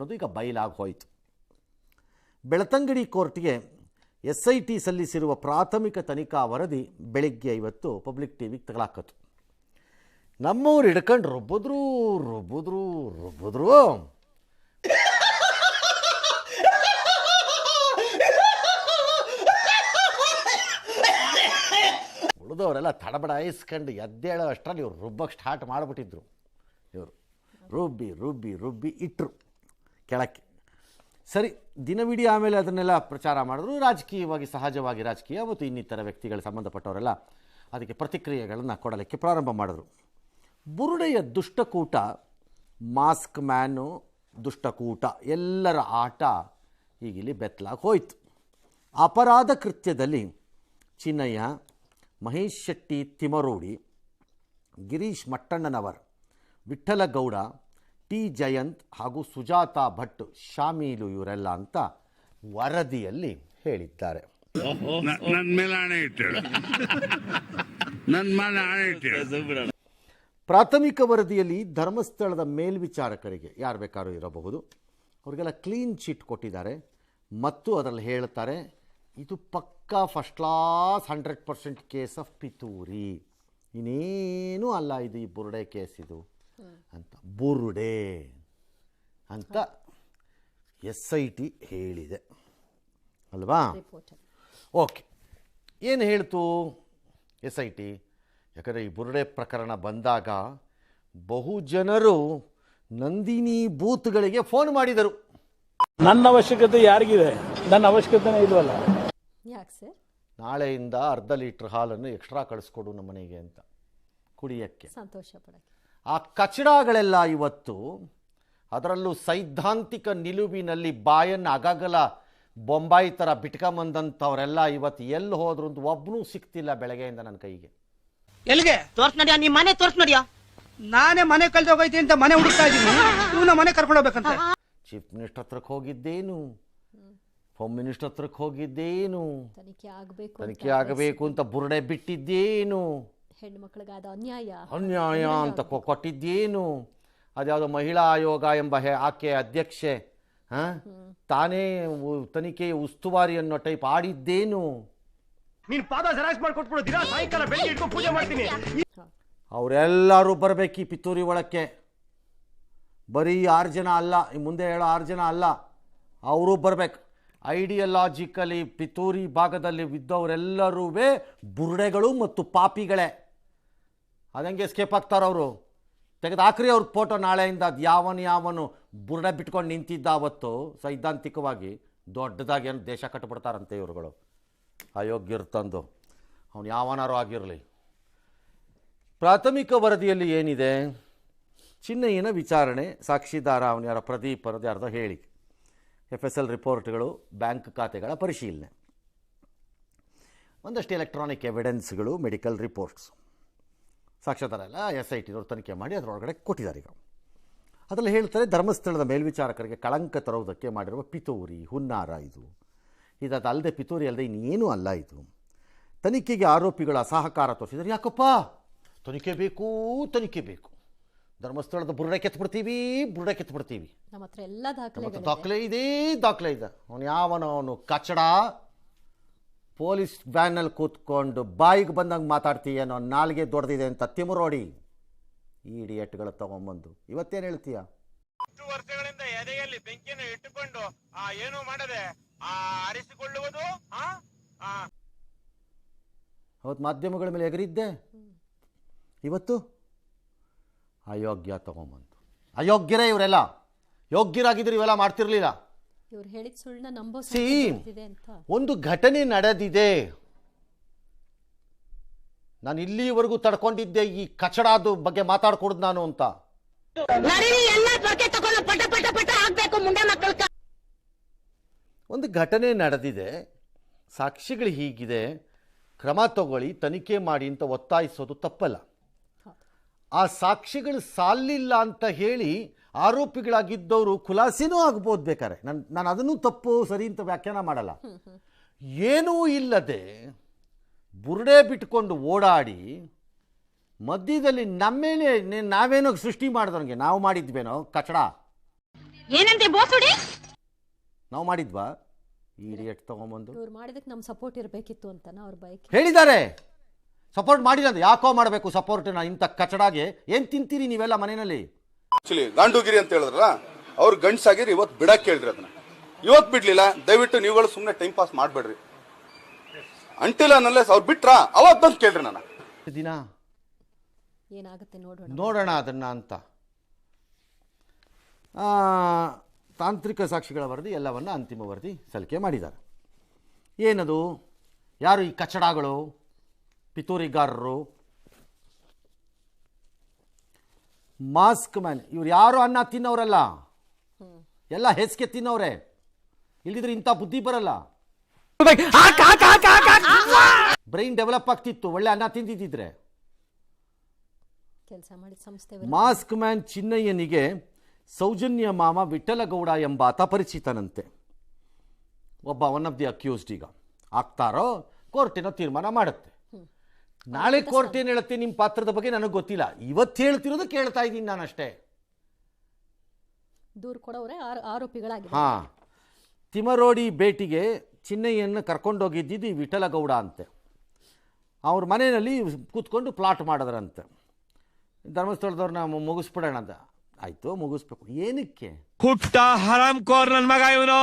ಅನ್ನೋದು ಈಗ ಬಯಲಾಗಿ ಹೋಯಿತು. ಬೆಳ್ತಂಗಡಿ ಕೋರ್ಟ್ಗೆ SIT ಸಲ್ಲಿಸಿರುವ ಪ್ರಾಥಮಿಕ ತನಿಖಾ ವರದಿ ಬೆಳಿಗ್ಗೆ ಇವತ್ತು ಪಬ್ಲಿಕ್ ಟಿವಿಗೆ ತಗಲಾಕತ್ತು. ನಮ್ಮವ್ರು ಹಿಡ್ಕೊಂಡು ರುಬ್ಬಿದ್ರು ಉಳಿದವರೆಲ್ಲ ತಡಬಡಾಯಿಸ್ಕೊಂಡು ಎದ್ದೇಳೋ ಅಷ್ಟರಲ್ಲಿ ಇವ್ರು ರುಬ್ಬಕ್ಕೆ ಸ್ಟಾರ್ಟ್ ಮಾಡಿಬಿಟ್ಟಿದ್ರು. ಇವರು ರುಬ್ಬಿ ಇಟ್ಟರು ಕೆಳಕ್ಕೆ. ಸರಿ, ದಿನವಿಡೀ ಆಮೇಲೆ ಅದನ್ನೆಲ್ಲ ಪ್ರಚಾರ ಮಾಡಿದ್ರು. ರಾಜಕೀಯವಾಗಿ ಸಹಜವಾಗಿ ರಾಜಕೀಯ ಮತ್ತು ಇನ್ನಿತರ ವ್ಯಕ್ತಿಗಳು ಸಂಬಂಧಪಟ್ಟವರೆಲ್ಲ ಅದಕ್ಕೆ ಪ್ರತಿಕ್ರಿಯೆಗಳನ್ನು ಕೊಡಲಿಕ್ಕೆ ಪ್ರಾರಂಭ ಮಾಡಿದ್ರು. ಬುರುಡೆಯ ದುಷ್ಟಕೂಟ, ಮಾಸ್ಕ್ ಮ್ಯಾನು ದುಷ್ಟಕೂಟ ಎಲ್ಲರ ಆಟ ಈಗಿಲ್ಲಿ ಬೆತ್ತಲಾಗಿ ಹೋಯಿತು. ಅಪರಾಧ ಕೃತ್ಯದಲ್ಲಿ ಚಿನ್ನಯ್ಯ, ಮಹೇಶ್ ಶೆಟ್ಟಿ ತಿಮರೋಡಿ, ಗಿರೀಶ್ ಮಟ್ಟಣ್ಣನವರ್, ವಿಠ್ಠಲಗೌಡ, ಟಿ ಜಯಂತ್ ಹಾಗೂ ಸುಜಾತಾ ಭಟ್ ಶಾಮೀಲು ಇವರೆಲ್ಲ ಅಂತ ವರದಿಯಲ್ಲಿ ಹೇಳಿದ್ದಾರೆ. ಪ್ರಾಥಮಿಕ ವರದಿಯಲ್ಲಿ ಧರ್ಮಸ್ಥಳದ ಮೇಲ್ವಿಚಾರಕರಿಗೆ ಯಾರು ಬೇಕಾದ್ರೂ ಇರಬಹುದು, ಅವರಿಗೆಲ್ಲ ಕ್ಲೀನ್ ಚಿಟ್ ಕೊಟ್ಟಿದ್ದಾರೆ ಮತ್ತು ಅದರಲ್ಲಿ ಹೇಳ್ತಾರೆ ಇದು ಪಕ್ಕಾ ಫಸ್ಟ್ ಕ್ಲಾಸ್ 100% ಕೇಸ್ ಆಫ್ ಪಿತೂರಿ, ಇನ್ನೇನೂ ಅಲ್ಲ ಇದು ಈ ಬುರುಡೆ ಕೇಸ್ ಇದು ಅಂತ. ಬುರುಡೆ ಅಂತ SIT ಹೇಳಿದೆ ಅಲ್ವಾ? ಓಕೆ, ಏನು ಹೇಳ್ತು SIT? ಯಾಕಂದರೆ ಈ ಬುರುಡೆ ಪ್ರಕರಣ ಬಂದಾಗ ಬಹು ಜನರು ನಂದಿನಿ ಬೂತ್ಗಳಿಗೆ ಫೋನ್ ಮಾಡಿದರು. ನನ್ನ ಅವಶ್ಯಕತೆ ಯಾರಿಗಿದೆ? ನನ್ನ ಅವಶ್ಯಕತೆನೇ ಇಲ್ವಲ್ಲ. ಯಾಕೆ ಸರ್? ನಾಳೆಯಿಂದ ಅರ್ಧ ಲೀಟ್ರ್ ಹಾಲನ್ನು ಎಕ್ಸ್ಟ್ರಾ ಕಳಿಸ್ಕೊಡು ನಮ್ಮ ಮನೆಗೆ ಅಂತ ಕುಡಿಯೋಕ್ಕೆ. ಸಂತೋಷ ಪಡಕ್ಕೆ ಆ ಕಚಡಗಳೆಲ್ಲ ಇವತ್ತು ಅದರಲ್ಲೂ ಸೈದ್ಧಾಂತಿಕ ನಿಲುವಿನಲ್ಲಿ ಬಾಯನ್ನು ಅಗಗಲ ಬೊಂಬಾಯಿ ಥರ ಬಿಟ್ಕೊಂಬಂದಂಥವರೆಲ್ಲ ಇವತ್ತು ಎಲ್ಲಿ ಹೋದ್ರು ಅಂತ ಒಬ್ಬನೂ ಸಿಕ್ತಿಲ್ಲ ಬೆಳಗ್ಗೆಯಿಂದ ನನ್ನ ಕೈಗೆ. ಎಲ್ಲಿಗೆ ತೋರ್ಸ್ ನಡಿಯ? ನಿಮ್ಮ ಮನೆ ತೋರ್ಸ್ ನಡಿಯ. ನಾನೇ ಮನೆ ಕಳ್ದೋಗೈತಿ ಅಂತ ಮನೆ ಹುಡುಕ್ತಾ ಇದ್ದೀನಿ, ಇವನ ಮನೆ ಕರ್ಕೊಂಡು ಹೋಗ್ಬೇಕಂತ. ಚೀಫ್ ಮಿನಿಸ್ಟರ್ ಹತ್ರಕ್ಕೆ ಹೋಗಿದ್ದೇನು, ಹೋಮ್ ಮಿನಿಸ್ಟರ್ ಹತ್ರಕ್ಕೆ ಹೋಗಿದ್ದೇನು, ತನಿಖೆ ಆಗಬೇಕು ಅಂತ ಬುರುಡೆ ಬಿಟ್ಟಿದ್ದೇನು, ಹೆಣ್ಮಕ್ಳಿಗಾದ ಅನ್ಯಾಯ ಅಂತ ಕೊಟ್ಟಿದ್ದೇನು, ಅದ್ಯಾವುದೋ ಮಹಿಳಾ ಆಯೋಗ ಎಂಬ ಆಕೆ ಅಧ್ಯಕ್ಷೆ ತಾನೇ ತನಿಖೆಯ ಉಸ್ತುವಾರಿ ಅನ್ನೋ ಟೈಪ್ ಆಡಿದ್ದೇನು. ನೀನ್ ಪಾದ ಜೆರಾಕ್ಸ್ ಮಾಡಿ ಕೊಟ್ಬಿಡ್ತೀರಾ? ಸಾಯಂಕಾಲ ಬೆಳಿಗ್ಗೆ ಇಟ್ಕೊಂಡು ಪೂಜೆ ಮಾಡ್ತೀನಿ. ಅವರೆಲ್ಲರೂ ಬರಬೇಕು ಈ ಪಿತೂರಿ ಒಳಕ್ಕೆ. ಬರೀ 6 ಜನ ಅಲ್ಲ, ಮುಂದೆ ಹೇಳೋ 6 ಜನ ಅಲ್ಲ, ಅವರು ಬರಬೇಕು. ಐಡಿಯಾಲಜಿಕಲಿ ಪಿತೂರಿ ಭಾಗದಲ್ಲಿ ಇದ್ದವರೆಲ್ಲರೂ ಬುರುಡೆಗಳು ಮತ್ತು ಪಾಪಿಗಳೇ. ಅದಂಗೆ ಎಸ್ಕೇಪ್ ಆಗ್ತಾರವರು. ತೆಗೆದು ಹಾಕ್ರಿ ಅವ್ರ ಫೋಟೋ ನಾಳೆಯಿಂದ. ಅದು ಯಾವನು ಬುರುಡೆ ಬಿಟ್ಕೊಂಡು ನಿಂತಿದ್ದ ಅವತ್ತು ಸೈದ್ಧಾಂತಿಕವಾಗಿ ದೊಡ್ಡದಾಗಿ ಏನು ದೇಶ ಕಟ್ಟಿಬಿಡ್ತಾರಂತೆ ಇವರುಗಳು. ಅಯೋಗ್ಯರು ತಂದು ಅವನು ಯಾವನಾರು ಆಗಿರಲಿ. ಪ್ರಾಥಮಿಕ ವರದಿಯಲ್ಲಿ ಏನಿದೆ? ಚಿನ್ನಯ್ಯನ ವಿಚಾರಣೆ, ಸಾಕ್ಷಿದಾರ ಅವನು ಯಾರೋ ಪ್ರದೀಪ್ ಅನ್ನೋದು ಯಾರ್ದೋ ಹೇಳಿ, FSL ರಿಪೋರ್ಟ್ಗಳು, ಬ್ಯಾಂಕ್ ಖಾತೆಗಳ ಪರಿಶೀಲನೆ, ಒಂದಷ್ಟು ಎಲೆಕ್ಟ್ರಾನಿಕ್ ಎವಿಡೆನ್ಸ್ಗಳು, ಮೆಡಿಕಲ್ ರಿಪೋರ್ಟ್ಸ್, ಸಾಕ್ಷ್ಯಾಧಾರ ಎಲ್ಲ SITನವರು ತನಿಖೆ ಮಾಡಿ ಅದರೊಳಗಡೆ ಕೊಟ್ಟಿದ್ದಾರೆ. ಈಗ ಅದರಲ್ಲಿ ಹೇಳ್ತಾರೆ ಧರ್ಮಸ್ಥಳದ ಮೇಲ್ವಿಚಾರಕರಿಗೆ ಕಳಂಕ ತರುವುದಕ್ಕೆ ಮಾಡಿರುವ ಪಿತೂರಿ, ಹುನ್ನಾರ ಇದು. ಇದಲ್ಲದೆ ಪಿತೂರಿ ಅಲ್ಲದೆ ಇನ್ನೇನೂ ಅಲ್ಲ ಇದು. ತನಿಖೆಗೆ ಆರೋಪಿಗಳ ಅಸಹಕಾರ ತೋರಿಸಿದರೆ ಯಾಕಪ್ಪ ತನಿಖೆ ಬೇಕು, ಧರ್ಮಸ್ಥಳದ ಬುರುಡೆ ಕೆತ್ಬಿಡ್ತೀವಿ, ನಮ್ಮ ಹತ್ರ ಎಲ್ಲ ದಾಖಲೆ ಇದೆ. ಅವನು ಕಚಡ ಪೊಲೀಸ್ ವ್ಯಾನಲ್ಲಿ ಕೂತ್ಕೊಂಡು ಬಾಯಿಗೆ ಬಂದಂಗೆ ಮಾತಾಡ್ತೀಯನೋ, ನಾಲ್ಗೆ ದೊಡ್ಡದಿದೆ ಅಂತ ತಿಮರೋಡಿ ಈ ಇಡಿಯಟ್ಗಳು ತಗೊಂಬಂದು ಇವತ್ತೇನು ಹೇಳ್ತೀಯ? 10 ವರ್ಷಗಳಿಂದ ಎದೆಯಲ್ಲಿ ಬೆಂಕಿಯನ್ನು ಇಟ್ಟುಕೊಂಡು ಏನು ಮಾಡದೆ ಆರಿಸಿಕೊಳ್ಳುವುದು. ಅವತ್ತು ಮಾಧ್ಯಮಗಳ ಮೇಲೆ ಎಗರಿದ್ದೆ, ಇವತ್ತು ಅಯೋಗ್ಯ ತಗೊಂಬಂತು. ಅಯೋಗ್ಯರೇ ಇವರೆಲ್ಲ. ಯೋಗ್ಯರಾಗಿದ್ರೆ ಇವೆಲ್ಲ ಮಾಡ್ತಿರ್ಲಿಲ್ಲ. ಒಂದು ಘಟನೆ ನಡೆದಿದೆ, ನಾನು ಇಲ್ಲಿವರೆಗೂ ತಡ್ಕೊಂಡಿದ್ದೆ ಈ ಕಚಡಾದ ಬಗ್ಗೆ ಮಾತಾಡ್ಕೊಡ್ದು ನಾನು ಅಂತ. ಒಂದು ಘಟನೆ ನಡೆದಿದೆ, ಸಾಕ್ಷಿಗಳು ಹೀಗಿದೆ, ಕ್ರಮ ತಗೊಳ್ಳಿ, ತನಿಖೆ ಮಾಡಿ ಅಂತ ಒತ್ತಾಯಿಸೋದು ತಪ್ಪಲ್ಲ. ಆ ಸಾಕ್ಷಿಗಳು ಸಾಲಿಲ್ಲ ಅಂತ ಹೇಳಿ ಆರೋಪಿಗಳಾಗಿದ್ದವರು ಖುಲಾಸೆನೂ ಆಗ್ಬೋದು ಬೇಕಾರೆ. ನಾನು ಅದನ್ನು ತಪ್ಪು ಸರಿ ಅಂತ ವ್ಯಾಖ್ಯಾನ ಮಾಡಲ್ಲ. ಏನೂ ಇಲ್ಲದೆ ಬುರುಡೆ ಬಿಟ್ಕೊಂಡು ಓಡಾಡಿ ಮಧ್ಯದಲ್ಲಿ ನಮ್ಮೇಲೆ ನಾವೇನೋ ಸೃಷ್ಟಿ ಮಾಡಿದವನಿಗೆ ನಾವು ಮಾಡಿದ್ವೇನೋ ಕಚಡ. ಏನಂತೆ ಬೋಸುಡಿ? ನಾವು ಮಾಡಿದ್ವಾ ಇಡಿಯಟ್ ತಗೊಂಬಂದು? ಇವ್ರು ಮಾಡಿದಕ್ಕೆ ನಮ್ಮ ಸಪೋರ್ಟ್ ಇರಬೇಕಿತ್ತು ಅಂತನ ಅವ್ರ ಬೈಕ್ ಹೇಳಿದ್ದಾರೆ. ಸಪೋರ್ಟ್ ಮಾಡಿಲ್ಲ ಅಂತ ಯಾಕೋ ಮಾಡಬೇಕು ಸಪೋರ್ಟ್ನ? ಇಂಥ ಕಚಡಾಗೆ ಏನು ತಿಂತೀರಿ ನೀವೆಲ್ಲ ಮನೆಯಲ್ಲಿ? ಆಕ್ಚುಲಿ ಗಾಂಡುಗಿರಿ ಅಂತ ಹೇಳಿದ್ರಲ್ಲ, ಅವ್ರು ಗಂಡ್ಸಾಗಿರಿ ಇವತ್ತು ಬಿಡಕ್ಕೆ ಕೇಳ್ರಿ. ಅದನ್ನ ಇವತ್ತು ಬಿಡ್ಲಿಲ್ಲ, ದಯವಿಟ್ಟು ನೀವುಗಳು ಸುಮ್ಮನೆ ಟೈಮ್ ಪಾಸ್ ಮಾಡಬೇಡ್ರಿ. ಅಂಟಿಲ್ಲ ನನ್ಲೆಸ್ ಅವ್ರು ಬಿಟ್ರಾ ಅವಾಗ ಬಂದು ಕೇಳ್ರಿ. ನಾನು ದಿನ ಏನಾಗುತ್ತೆ ನೋಡೋಣ ಅದನ್ನು ಅಂತ. ತಾಂತ್ರಿಕ ಸಾಕ್ಷಿಗಳ ವರದಿ ಎಲ್ಲವನ್ನ ಅಂತಿಮ ವರದಿ ಸಲ್ಲಿಕೆ ಮಾಡಿದ್ದಾರೆ. ಏನದು? ಯಾರು ಈ ಕಚಡಗಳು, ಪಿತೂರಿಗಾರರು, ಮಾಸ್ಕ್ ಮ್ಯಾನ್? ಇವ್ರು ಯಾರು ಅನ್ನ ತಿನ್ನೋರಲ್ಲ, ಎಲ್ಲ ಹೆಸ್ಗೆ ತಿನ್ನೋರೆ. ಇಲ್ಲಿದ್ರೆ ಇಂಥ ಬುದ್ಧಿ ಬರಲ್ಲ. ಬ್ರೈನ್ ಡೆವಲಪ್ ಆಗ್ತಿತ್ತು ಒಳ್ಳೆ ಅನ್ನ ತಿಂದಿದ್ದಿದ್ರೆ. ಕೆಲಸ ಮಾಡಿದ ಸಂಸ್ಥೆ ಮಾಸ್ಕ್ ಮ್ಯಾನ್ ಚಿನ್ನಯ್ಯನಿಗೆ ಸೌಜನ್ಯ ಮಾಮ ವಿಠಲಗೌಡ ಎಂಬಾತ ಪರಿಚಿತನಂತೆ. ಒಬ್ಬ ಒನ್ ಆಫ್ ದಿ ಅಕ್ಯೂಸ್ಡ್. ಈಗ ಆಗ್ತಾರೋ ಕೋರ್ಟಿನ ತೀರ್ಮಾನ ಮಾಡುತ್ತೆ. ನಾಳೆ ಕೋರ್ಟ್ ಏನು ಹೇಳುತ್ತೆ ನಿಮ್ಮ ಪಾತ್ರದ ಬಗ್ಗೆ ನನಗೆ ಗೊತ್ತಿಲ್ಲ. ಇವತ್ತು ಹೇಳ್ತಿರೋದು ಕೇಳ್ತಾ ಇದ್ದೀನಿ ನಾನು ಅಷ್ಟೇ. ದೂರು ಕೊಡೋರೆ ಆರೋಪಿಗಳಾಗಿದೆ. ಹಾಂ, ತಿಮರೋಡಿ ಭೇಟಿಗೆ ಚಿನ್ನಯ್ಯನ ಕರ್ಕೊಂಡೋಗಿದ್ದಿದ್ದು ಈ ವಿಠಲಗೌಡ ಅಂತೆ. ಅವ್ರ ಮನೆಯಲ್ಲಿ ಕೂತ್ಕೊಂಡು ಪ್ಲಾಟ್ ಮಾಡಿದ್ರಂತೆ. ಧರ್ಮಸ್ಥಳದವ್ರನ್ನ ಮುಗಿಸ್ಬಿಡೋಣ ಅಂತ. ಆಯ್ತು, ಮುಗಿಸ್ಬೇಕು. ಏನಕ್ಕೆ? ಹುಟ್ಟ ಹರಾಮ್ ಕೋರ್ ನನ್ನ ಮಗ ಇವನು.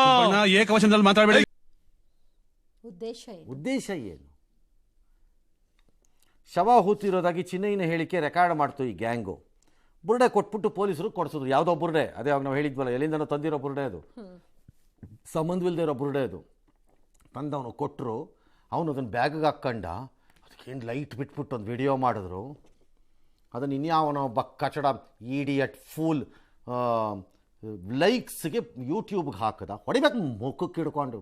ಏಕವಚನದಲ್ಲಿ ಮಾತಾಡಬೇಡಿ. ಉದ್ದೇಶ ಏನು? ಶವ ಹೂತಿರೋದಾಗಿ ಚಿನ್ನಯ್ಯನ ಹೇಳಿಕೆ ರೆಕಾರ್ಡ್ ಮಾಡ್ತು ಈ ಗ್ಯಾಂಗು. ಬುರ್ಡೆ ಕೊಟ್ಬಿಟ್ಟು ಪೊಲೀಸರು ಕೊಡಿಸಿದ್ರು. ಯಾವುದೋ ಬುರ್ಡೆ, ಅದೇ ಅವಾಗ ನಾವು ಹೇಳಿದ್ವಲ್ಲ, ಎಲ್ಲಿಂದನೋ ತಂದಿರೋ ಬುರ್ಡೆ ಅದು, ಸಂಬಂಧವಿಲ್ಲದೆ ಇರೋ ಬುರ್ಡೆ ಅದು. ತಂದವನು ಕೊಟ್ಟರು. ಅವನು ಅದನ್ನು ಬ್ಯಾಗಿಗೆ ಹಾಕ್ಕೊಂಡ. ಅದಕ್ಕೇನು ಲೈಟ್ ಬಿಟ್ಬಿಟ್ಟು ಒಂದು ವಿಡಿಯೋ ಮಾಡಿದ್ರು. ಅದನ್ನು ಇನ್ಯಾವನೋ ಒಬ್ಬ ಕಚಡ ಇಡಿಯಟ್ ಫೂಲ್ ಲೈಕ್ಸ್ಗೆ ಯೂಟ್ಯೂಬ್ಗೆ ಹಾಕದ. ಹೊಡಿಬೇಕು ಮುಖಕ್ಕೆ ಹಿಡ್ಕೊಂಡು.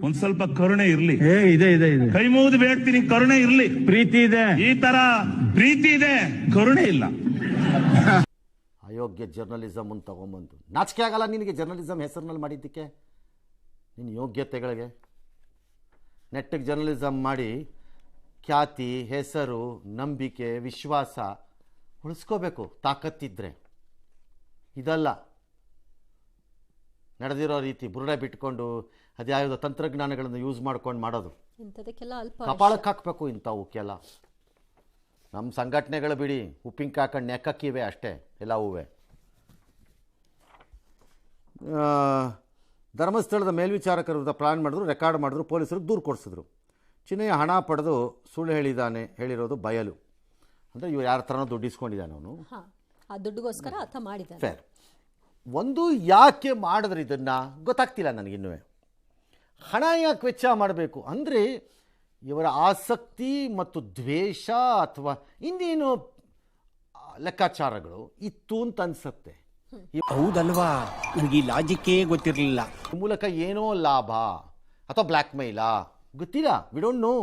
ಒಂದ್ ಸ್ವಲ್ಪ ಕರುಣೆ ಇರ್ಲಿ. ಇದೆ ಕೈ ಮುಗಿದು ಬೇಡ್ತೀನಿ, ಕರುಣೆ ಇರ್ಲಿ. ಪ್ರೀತಿ ಇದೆ, ಈ ತರ ಪ್ರೀತಿ ಇದೆ, ಕರುಣೆ ಇಲ್ಲ. ಅಯೋಗ್ಯ ಜರ್ನಲಿಸಮ್ ಅಂತ ತಗೊಂಬಂದು ನಾಚಿಕೆ ಆಗಲ್ಲ ನಿನಗೆ? ಜರ್ನಲಿಸಮ್ ಹೆಸರಿನಲ್ಲಿ ಮಾಡಿದ್ದಕ್ಕೆ ನಿನ್ನ ಯೋಗ್ಯತೆಗಳಿಗೆ. ನೆಟ್ಟಿಗೆ ಜರ್ನಲಿಸಮ್ ಮಾಡಿ ಖ್ಯಾತಿ, ಹೆಸರು, ನಂಬಿಕೆ, ವಿಶ್ವಾಸ ಉಳಿಸ್ಕೋಬೇಕು ತಾಕತ್ತಿದ್ರೆ. ಇದಲ್ಲ ನಡೆದಿರೋ ರೀತಿ. ಬುರುಡೆ ಬಿಟ್ಕೊಂಡು ಅದ್ಯಾವುದೋ ತಂತ್ರಜ್ಞಾನಗಳನ್ನು ಯೂಸ್ ಮಾಡ್ಕೊಂಡು ಮಾಡೋದು. ಕಪಾಳಕ್ಕೆ ಹಾಕಬೇಕು ಇಂಥವಕ್ಕೆಲ್ಲ. ನಮ್ಮ ಸಂಘಟನೆಗಳು ಬಿಡಿ, ಉಪ್ಪಿಂಗ್ ಹಾಕೊಂಡು ನೆಕ್ಕಕ್ಕಿವೆ ಅಷ್ಟೇ ಎಲ್ಲ ಹೂವೆ. ಧರ್ಮಸ್ಥಳದ ಮೇಲ್ವಿಚಾರಕರ ವಿರುದ್ಧ ಪ್ಲಾನ್ ಮಾಡಿದ್ರು, ರೆಕಾರ್ಡ್ ಮಾಡಿದ್ರು, ಪೊಲೀಸರಿಗೆ ದೂರು ಕೊಡಿಸಿದ್ರು. ಚಿನ್ನಯ್ಯ ಹಣ ಪಡೆದು ಸುಳ್ಳು ಹೇಳಿರೋದು ಬಯಲು. ಅಂದರೆ ಇವ್ರು ಯಾರ ಥರನೋ ದುಡ್ಡು ಇಸ್ಕೊಂಡಿದ್ದಾನೆ ಅವನು. ದುಡ್ಡುಗೋಸ್ಕರ ಆತ ಮಾಡಿದ್ದಾನೆ. ಫೇರ್. ಒಂದು ಯಾಕೆ ಮಾಡಿದ್ರೆ ಇದನ್ನು ಗೊತ್ತಾಗ್ತಿಲ್ಲ ನನಗಿನ್ನೂ. ಹಣ ಯಾಕೆ ವೆಚ್ಚ ಮಾಡಬೇಕು ಅಂದರೆ ಇವರ ಆಸಕ್ತಿ ಮತ್ತು ದ್ವೇಷ ಅಥವಾ ಇನ್ನೇನು ಲೆಕ್ಕಾಚಾರಗಳು ಇತ್ತು ಅಂತ ಅನ್ಸುತ್ತೆ. ಹೌದಲ್ವಾ? ನನಗೆ ಈ ಲಾಜಿಕ್ಕೇ ಗೊತ್ತಿರಲಿಲ್ಲ. ಈ ಮೂಲಕ ಏನೋ ಲಾಭ ಅಥವಾ ಬ್ಲ್ಯಾಕ್ ಮೇಲಾ ಗೊತ್ತಿಲ್ಲ. We don't know.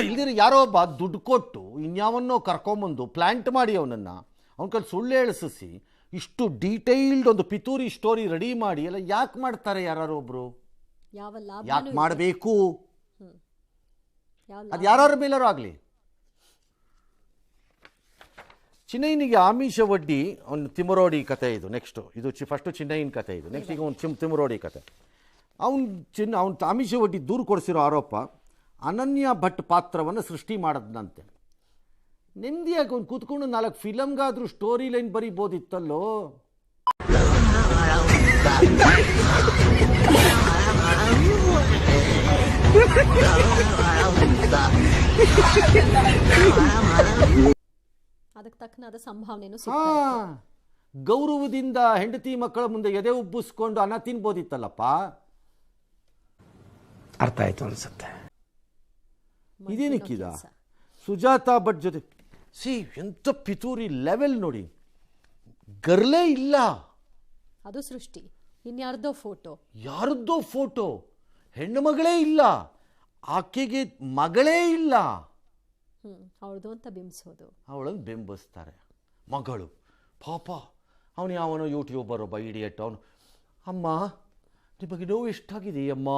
ಇಲ್ದಿರ ಯಾರೋ ಒಬ್ಬ ದುಡ್ಡು ಕೊಟ್ಟು ಇನ್ಯಾವನ್ನೋ ಕರ್ಕೊಂಬಂದು ಪ್ಲ್ಯಾಂಟ್ ಮಾಡಿ ಅವನನ್ನು ಅವನ ಕೈಲಿ ಸುಳ್ಳು ಹೇಳಿಸಿ ಇಷ್ಟು ಡೀಟೈಲ್ಡ್ ಒಂದು ಪಿತೂರಿ ಸ್ಟೋರಿ ರೆಡಿ ಮಾಡಿ ಎಲ್ಲ ಯಾಕೆ ಮಾಡ್ತಾರೆ ಯಾರು ಒಬ್ರು? ಯಾಕೆ ಮಾಡಬೇಕು? ಅದು ಯಾರ ಮೇಲಾರು ಆಗಲಿ. ಚಿನ್ನಯ್ಯನಿಗೆ ಆಮಿಷ ಒಡ್ಡಿ ಒಂದು ತಿಮರೋಡಿ ಕತೆ ಇದು. ನೆಕ್ಸ್ಟು ಇದು ಫಸ್ಟು ಚಿನ್ನಯ್ಯನ ಕತೆ ಇದು. ನೆಕ್ಸ್ಟ್ ಈಗ ಒಂದು ತಿಮರೋಡಿ ಕತೆ. ಅವನು ಆಮಿಷ ಒಡ್ಡಿ ದೂರು ಕೊಡಿಸಿರೋ ಆರೋಪ ಅನನ್ಯ ಭಟ್ ಪಾತ್ರವನ್ನು ಸೃಷ್ಟಿ ಮಾಡದಂತೆ. ನೆಮ್ಮದಿಯಾಗಿ ಅವ್ನು ಕೂತ್ಕೊಂಡು 4 ಫಿಲಮ್ಗಾದ್ರೂ ಸ್ಟೋರಿ ಲೈನ್ ಬರೀಬೋದಿತ್ತಲ್ಲೋ. ಅದಕ್ಕೆ ತಕ್ಕನಾದ ಸಂಭಾವನೆನೂ ಗೌರವದಿಂದ ಹೆಂಡತಿ ಮಕ್ಕಳ ಮುಂದೆ ಎದೆ ಉಬ್ಬಿಸ್ಕೊಂಡು ಅನ್ನ ತಿನ್ಬೋದಿತ್ತಲ್ಲಪ್ಪ. ಅರ್ಥ ಆಯ್ತು ಅನ್ಸುತ್ತೆ. ಇದೇನಕ್ಕಿದ ಸುಜಾತಾ ಭಟ್ ಜೊತೆ ಎಂತ ಪಿತೂರಿ ಲೆವೆಲ್ ನೋಡಿ. ಗರ್ಲೇ ಇಲ್ಲ, ಅದು ಸೃಷ್ಟಿ. ಇನ್ಯಾರ್ದೋ ಫೋಟೋ, ಹೆಣ್ಣು ಮಗಳೇ ಇಲ್ಲ, ಆಕೆಗೆ ಮಗಳೇ ಇಲ್ಲ, ಅವಳದು ಅಂತ ಬಿಂಬಿಸೋದು. ಅವಳನ್ನು ಬಿಂಬಿಸ್ತಾರೆ. ಮಗಳು ಪಾಪ. ಅವನು ಯಾವನೋ ಯೂಟ್ಯೂಬರ್ ಒಬ್ಬ ಇಡಿಯಟ್. ಅವನು ಅಮ್ಮ ನಿಮಗೆ ನೋವು ಎಷ್ಟಾಗಿದೆಯಮ್ಮ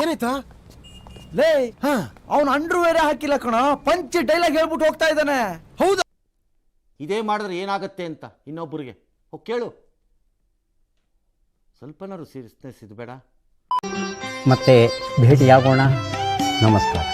ಏನಾಯ್ತಾ? ಲೇ, ಅವನು ಅಂಡರ್ ವೇರೆ ಹಾಕಿಲ್ಲ ಕಣ, ಪಂಚ್ ಡೈಲಾಗ್ ಹೇಳ್ಬಿಟ್ಟು ಹೋಗ್ತಾ ಇದ್ದಾನೆ. ಹೌದಾ? ಇದೇ ಮಾಡಿದ್ರೆ ಏನಾಗುತ್ತೆ ಅಂತ ಇನ್ನೊಬ್ಬರಿಗೆ ಕೇಳು. ಸ್ವಲ್ಪನಾರು ಸೀರಿಯಸ್ನೆಸ್ ಇದು ಬೇಡ. ಮತ್ತೆ ಭೇಟಿಯಾಗೋಣ. ನಮಸ್ಕಾರ.